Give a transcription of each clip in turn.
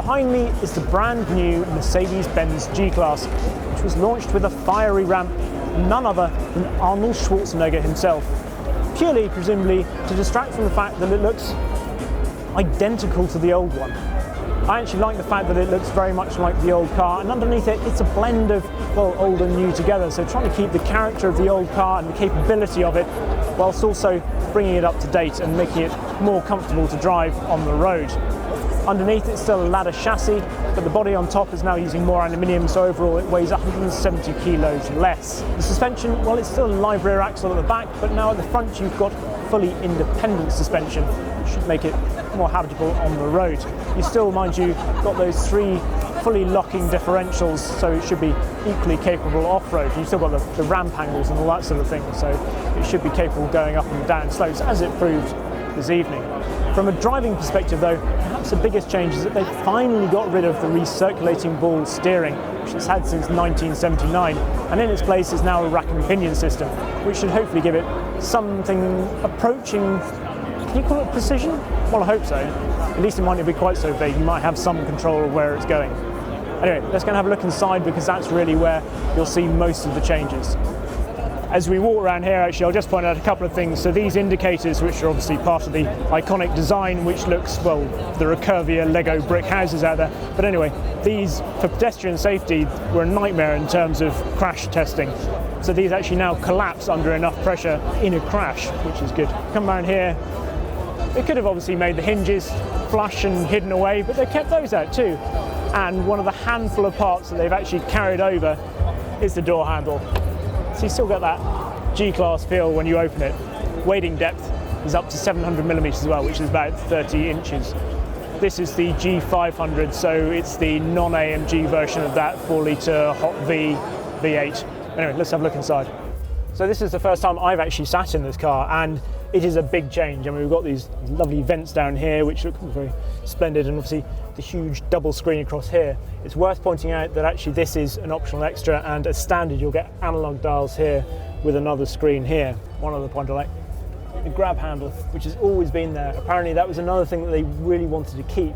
Behind me is the brand new Mercedes-Benz G-Class, which was launched with a fiery ramp, none other than Arnold Schwarzenegger himself, purely, presumably, to distract from the fact that it looks identical to the old one. I actually like the fact that it looks very much like the old car, and underneath it, it's a blend of, well, old and new together, so trying to keep the character of the old car and the capability of it, whilst also bringing it up to date and making it more comfortable to drive on the road. Underneath it's still a ladder chassis, but the body on top is now using more aluminium, so overall it weighs 170 kilos less. The suspension, well, it's still a live rear axle at the back, but now at the front you've got fully independent suspension, which should make it more habitable on the road. You still, mind you, got those 3 fully locking differentials, so it should be equally capable off-road. You've still got the ramp angles and all that sort of thing, so it should be capable going up and down slopes, as it proved this evening. From a driving perspective though, perhaps the biggest change is that they've finally got rid of the recirculating ball steering, which it's had since 1979, and in its place is now a rack and pinion system, which should hopefully give it something approaching, can you call it precision? Well, I hope so. At least it might not be quite so big. You might have some control of where it's going. Anyway, let's go and have a look inside, because that's really where you'll see most of the changes. As we walk around here, actually, I'll just point out a couple of things. So these indicators, which are obviously part of the iconic design, which looks, well, there are curvier Lego brick houses out there. But anyway, these, for pedestrian safety, were a nightmare in terms of crash testing. So these actually now collapse under enough pressure in a crash, which is good. Come around here. They could have obviously made the hinges flush and hidden away, but they kept those out too. And one of the handful of parts that they've actually carried over is the door handle. So you still got that G-Class feel when you open it. Wading depth is up to 700 millimeters as well, which is about 30 inches. This is the G500, so it's the non-AMG version of that 4-litre hot V V8. Anyway, let's have a look inside. So this is the first time I've actually sat in this car, and it is a big change. I mean, we've got these lovely vents down here, which look very splendid, and obviously the huge double screen across here. It's worth pointing out that actually this is an optional extra, and as standard you'll get analog dials here with another screen here. One other point I like, the grab handle, which has always been there. Apparently that was another thing that they really wanted to keep.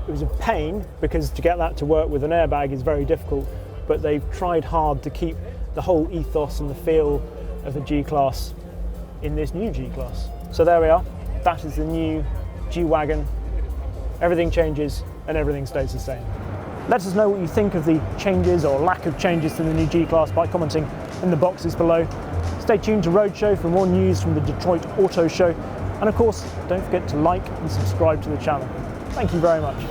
It was a pain, because to get that to work with an airbag is very difficult, but they've tried hard to keep the whole ethos and the feel of the G-Class in this new G-Class. So there we are, that is the new G-Wagon. Everything changes and everything stays the same. Let us know what you think of the changes or lack of changes to the new G-Class by commenting in the boxes below. Stay tuned to Roadshow for more news from the Detroit Auto Show, and of course don't forget to like and subscribe to the channel. Thank you very much.